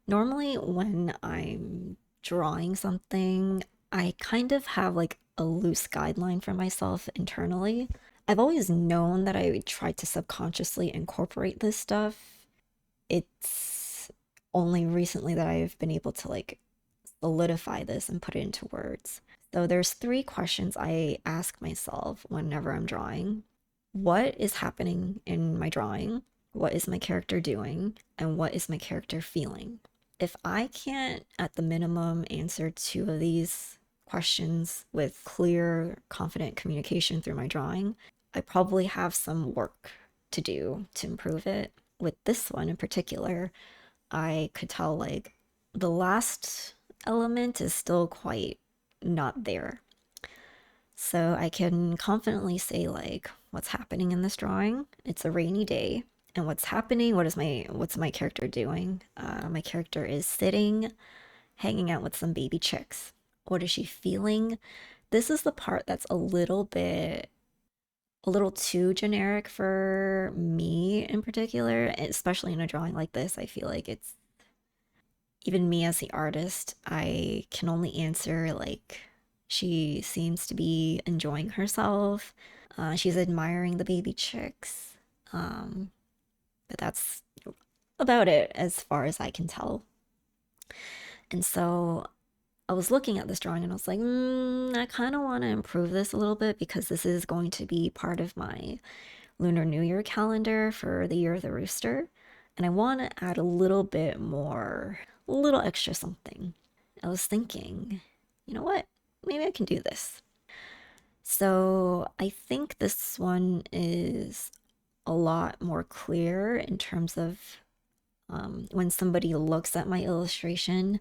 Normally, when I'm drawing something, I kind of have like a loose guideline for myself internally. I've always known that I would try to subconsciously incorporate this stuff. It's only recently that I've been able to like solidify this and put it into words. So there's three questions I ask myself whenever I'm drawing. What is happening in my drawing? What is my character doing? And what is my character feeling? If I can't, at the minimum, answer two of these questions with clear, confident communication through my drawing, I probably have some work to do to improve it. With this one in particular, I could tell like the last element is still quite not there. So I can confidently say like what's happening in this drawing. It's a rainy day. And what's happening? What's my character doing? My character is sitting, hanging out with some baby chicks. What is she feeling? This is the part that's a little too generic for me in particular, especially in a drawing like this. I feel like it's even me as the artist, I can only answer like she seems to be enjoying herself. She's admiring the baby chicks. Um, but that's about it as far as I can tell. And so I was looking at this drawing and I was like, I kind of want to improve this a little bit because this is going to be part of my Lunar New Year calendar for the Year of the Rooster. And I want to add a little bit more, a little extra something. I was thinking, you know what? Maybe I can do this. So I think this one is a lot more clear in terms of when somebody looks at my illustration,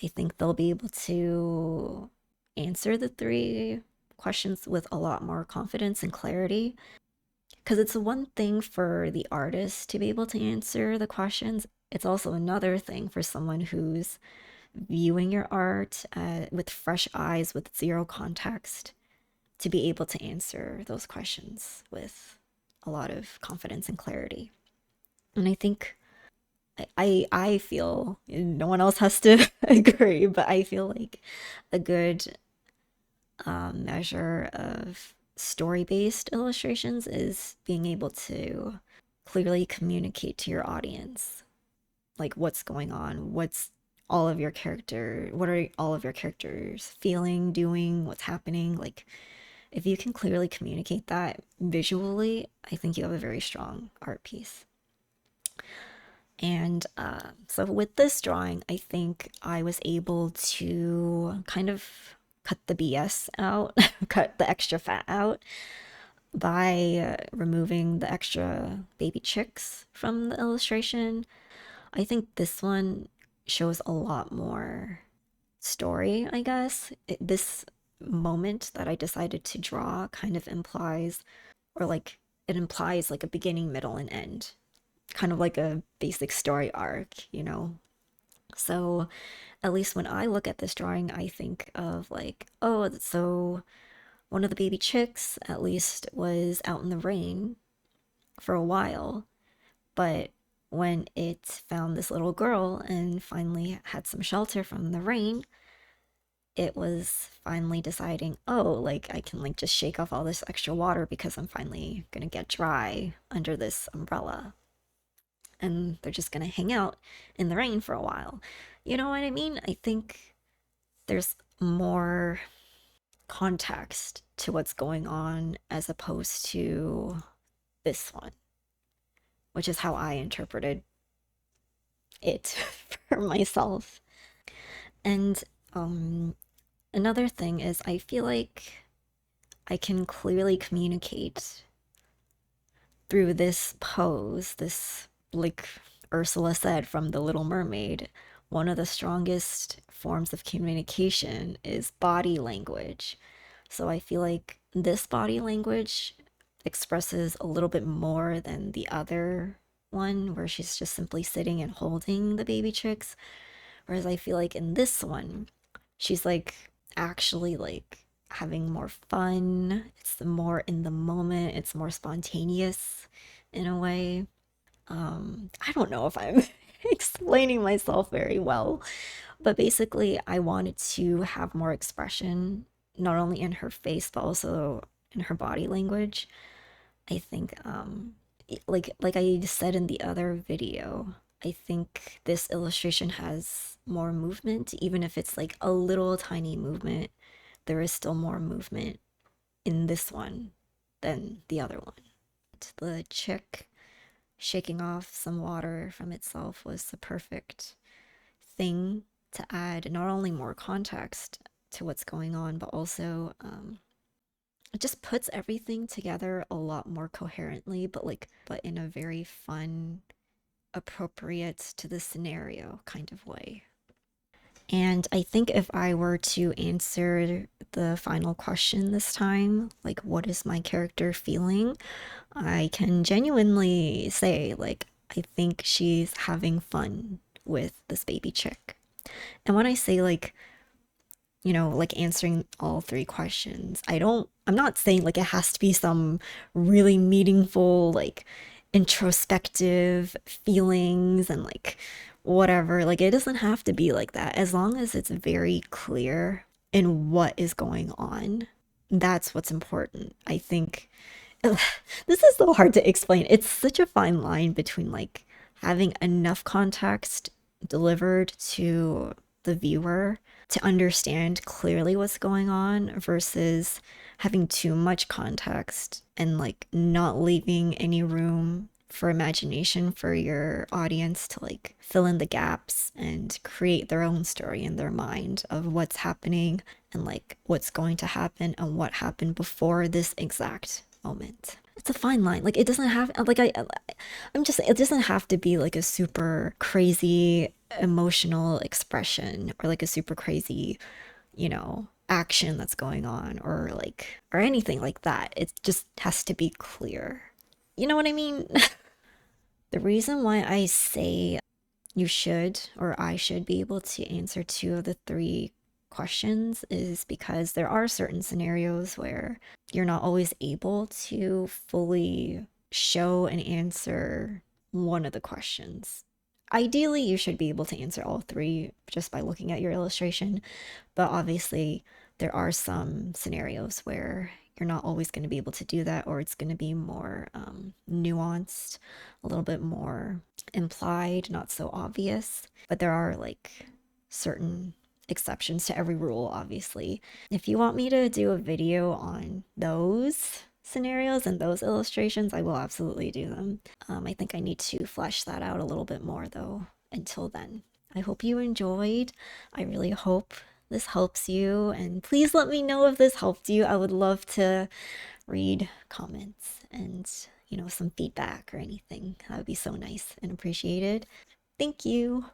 I think they'll be able to answer the three questions with a lot more confidence and clarity. Because it's one thing for the artist to be able to answer the questions, it's also another thing for someone who's viewing your art with fresh eyes, with zero context, to be able to answer those questions with a lot of confidence and clarity. And I think I feel no one else has to agree, but I feel like a good measure of story-based illustrations is being able to clearly communicate to your audience like what's going on, what are all of your characters feeling, doing, what's happening. Like if you can clearly communicate that visually, I think you have a very strong art piece. And so with this drawing, I think I was able to kind of cut the BS out, cut the extra fat out by removing the extra baby chicks from the illustration. I think this one shows a lot more story, I guess. This moment that I decided to draw kind of implies, or like, it implies like a beginning, middle, and end, kind of like a basic story arc, you know? So, at least when I look at this drawing, I think of like, oh, so one of the baby chicks at least was out in the rain for a while, but when it found this little girl and finally had some shelter from the rain, it was finally deciding, oh, like I can like just shake off all this extra water because I'm finally gonna get dry under this umbrella. And they're just gonna hang out in the rain for a while. You know what I mean? I think there's more context to what's going on as opposed to this one, which is how I interpreted it for myself. And another thing is, I feel like I can clearly communicate through this pose, this, like Ursula said from The Little Mermaid, one of the strongest forms of communication is body language. So I feel like this body language expresses a little bit more than the other one, where she's just simply sitting and holding the baby chicks. Whereas I feel like in this one, she's like actually like having more fun. It's more in the moment, it's more spontaneous in a way. I don't know if I'm explaining myself very well. But basically, I wanted to have more expression, not only in her face, but also in her body language. I think, like I said in the other video, I think this illustration has more movement, even if it's like a little tiny movement. There is still more movement in this one than the other one. The chick shaking off some water from itself was the perfect thing to add not only more context to what's going on, but also it just puts everything together a lot more coherently, but in a very fun, appropriate to the scenario kind of way. And I think if I were to answer the final question this time, like, what is my character feeling? I can genuinely say, like, I think she's having fun with this baby chick. And when I say, like, like answering all three questions, I'm not saying like it has to be some really meaningful, like introspective feelings and like whatever. Like it doesn't have to be like that. As long as it's very clear in what is going on, that's what's important. I think this is so hard to explain. It's such a fine line between like having enough context delivered to the viewer to understand clearly what's going on versus having too much context and like not leaving any room for imagination for your audience to like fill in the gaps and create their own story in their mind of what's happening and like what's going to happen and what happened before this exact moment. It's a fine line. Like it doesn't have like I'm just it doesn't have to be like a super crazy emotional expression or like a super crazy, action that's going on or anything like that. It just has to be clear. You know what I mean? The reason why I say you should or I should be able to answer two of the three questions is because there are certain scenarios where you're not always able to fully show and answer one of the questions. Ideally, you should be able to answer all three just by looking at your illustration, but obviously, there are some scenarios where you're not always going to be able to do that, or it's going to be more nuanced, a little bit more implied, not so obvious. But there are like certain exceptions to every rule, obviously. If you want me to do a video on those scenarios and those illustrations, I will absolutely do them. I think I need to flesh that out a little bit more though until then. I hope you enjoyed. I really hope this helps you, and please let me know if this helped you. I would love to read comments and, some feedback or anything. That would be so nice and appreciated. Thank you.